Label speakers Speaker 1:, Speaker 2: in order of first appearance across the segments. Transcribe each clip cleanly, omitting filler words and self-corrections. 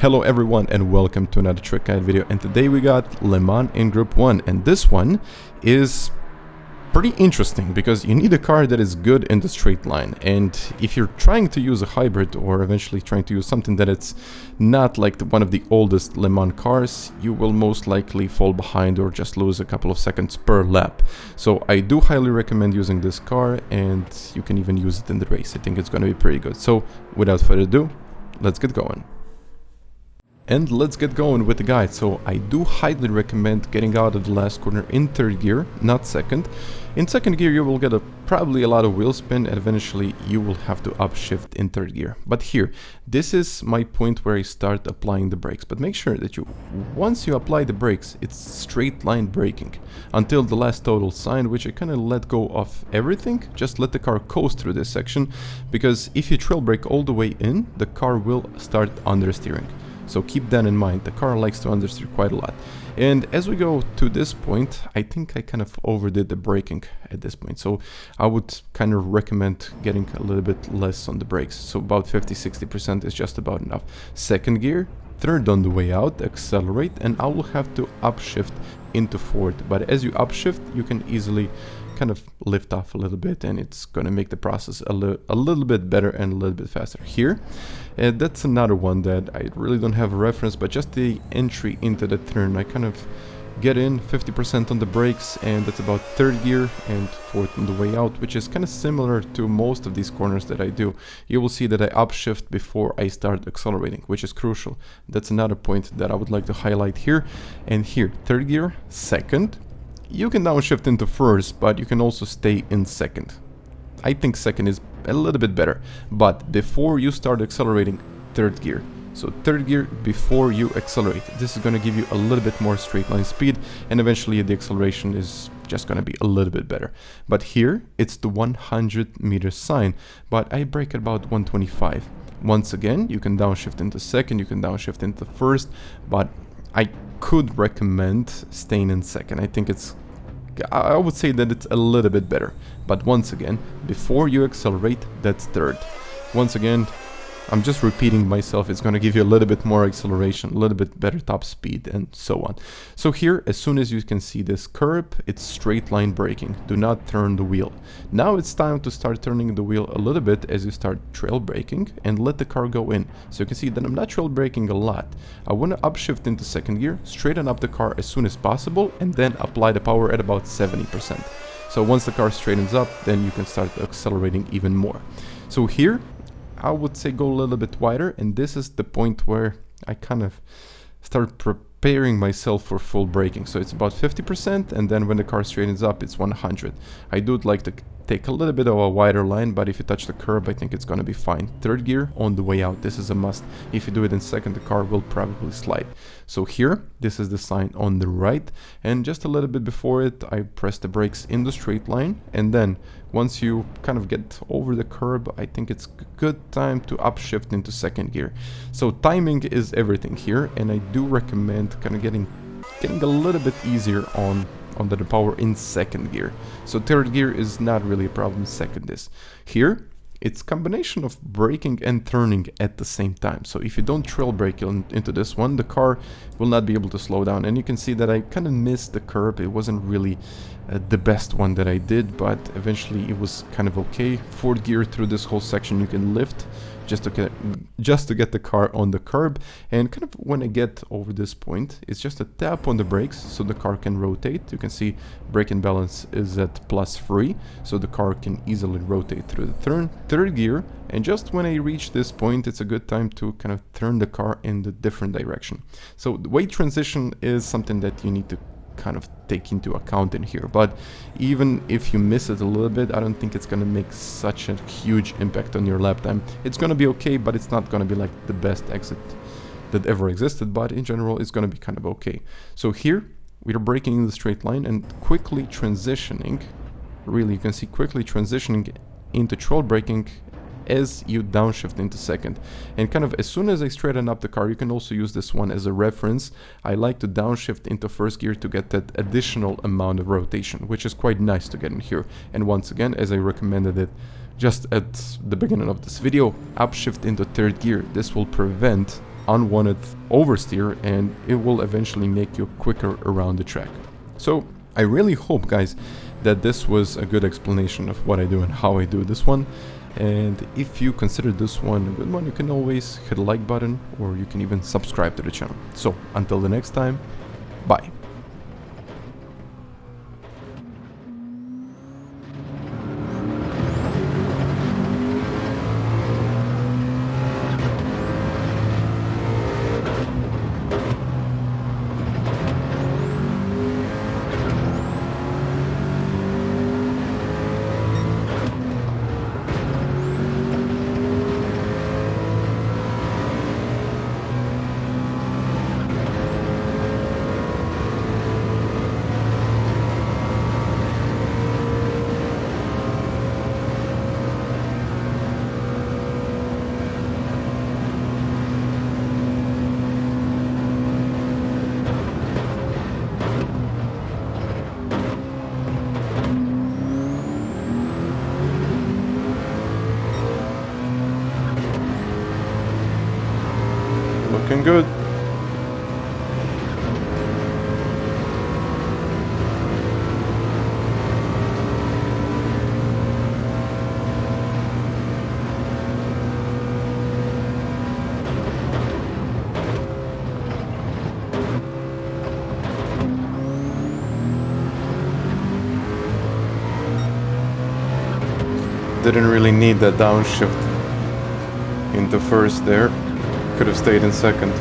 Speaker 1: Hello everyone and welcome to another trick guide video, and today we got Le Mans in Group 1, and this one is pretty interesting because you need a car that is good in the straight line. And if you're trying to use a hybrid or eventually trying to use something that it's not like one of the oldest Le Mans cars, you will most likely fall behind or just lose a couple of seconds per lap. So I do highly recommend using this car, and you can even use it in the race. I think it's going to be pretty good. So without further ado, let's get going. And let's get going with the guide. So I do highly recommend getting out of the last corner in third gear, not second. In second gear you will get probably a lot of wheel spin, and eventually you will have to upshift in third gear. But here, this is my point where I start applying the brakes. But make sure that once you apply the brakes, it's straight line braking until the last total sign, which I kind of let go of everything. Just let the car coast through this section, because if you trail brake all the way in, the car will start understeering. So keep that in mind. The car likes to understeer quite a lot. And as we go to this point, I think I kind of overdid the braking at this point. So I would kind of recommend getting a little bit less on the brakes. So about 50-60% is just about enough. Second gear, third on the way out, accelerate, and I will have to upshift into fourth. But as you upshift, you can easily kind of lift off a little bit, and it's going to make the process a little bit better and a little bit faster. Here, that's another one that I really don't have a reference, but just the entry into the turn, I kind of get in 50% on the brakes, and that's about third gear and fourth on the way out, which is kind of similar to most of these corners that I do. You will see that I upshift before I start accelerating, which is crucial. That's another point that I would like to highlight here. And here, third gear, second. You can downshift into first, but you can also stay in second. I think second is a little bit better, but before you start accelerating, third gear. So third gear before you accelerate. This is going to give you a little bit more straight line speed, and eventually the acceleration is just going to be a little bit better. But here, it's the 100-meter sign, but I brake at about 125. Once again, you can downshift into second, you can downshift into first, but I could recommend staying in second. I would say that it's a little bit better. But once again, before you accelerate, that's third. Once again, I'm just repeating myself. It's going to give you a little bit more acceleration, a little bit better top speed, and so on. So here, as soon as you can see this curb, it's straight line braking. Do not turn the wheel. Now it's time to start turning the wheel a little bit as you start trail braking and let the car go in. So you can see that I'm not trail braking a lot. I want to upshift into second gear, straighten up the car as soon as possible, and then apply the power at about 70%. So once the car straightens up, then you can start accelerating even more. So here, I would say go a little bit wider, and this is the point where I kind of start preparing myself for full braking. So it's about 50%, and then when the car straightens up, it's 100. I do like to take a little bit of a wider line, but if you touch the curb, I think it's going to be fine. Third gear on the way out, this is a must. If you do it in second, the car will probably slide. So here, this is the sign on the right, and just a little bit before it, I press the brakes in the straight line, and then once you kind of get over the curb, I think it's a good time to upshift into second gear. So timing is everything here, and I do recommend kind of getting a little bit easier on the power in second gear. So third gear is not really a problem, second is. Here, it's combination of braking and turning at the same time. So if you don't trail brake into this one, the car will not be able to slow down. And you can see that I kind of missed the curb. It wasn't really the best one that I did, but eventually it was kind of okay. Fourth gear through this whole section, you can lift just to get the car on the curb. And kind of when I get over this point, it's just a tap on the brakes so the car can rotate. You can see brake and balance is at +3, so the car can easily rotate through the turn. Third gear, and just when I reach this point, it's a good time to kind of turn the car in the different direction. So the weight transition is something that you need to kind of take into account in here, but even if you miss it a little bit, I don't think it's going to make such a huge impact on your lap time. It's going to be okay, but it's not going to be like the best exit that ever existed, but in general it's going to be kind of okay. So here we are braking in the straight line and quickly transitioning, really you can see quickly transitioning into trail braking as you downshift into second. And kind of as soon as I straighten up the car, you can also use this one as a reference. I like to downshift into first gear to get that additional amount of rotation, which is quite nice to get in here. And once again, as I recommended it just at the beginning of this video, upshift into third gear. This will prevent unwanted oversteer, and it will eventually make you quicker around the track. So I really hope, guys, that this was a good explanation of what I do and how I do this one. And if you consider this one a good one, you can always hit a like button, or you can even subscribe to the channel. So until the next time, bye. Looking good. Didn't really need that downshift into first there. Could have stayed in second.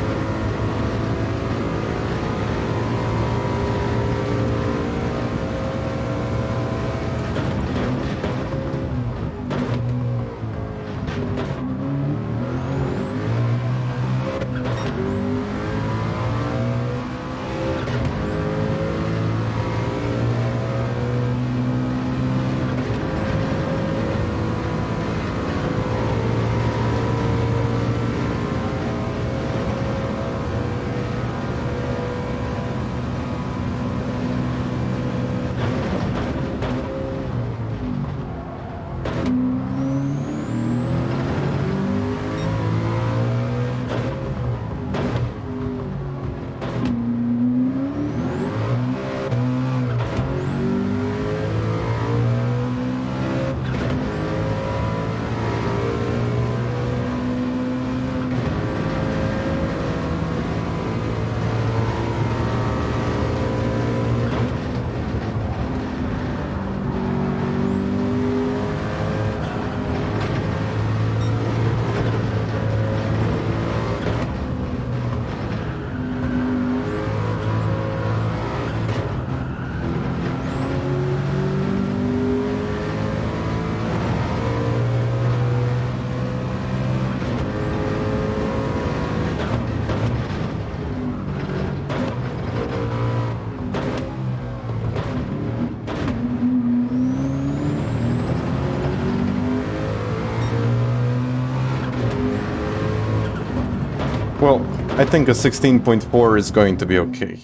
Speaker 1: Well, I think a 16.4 is going to be okay.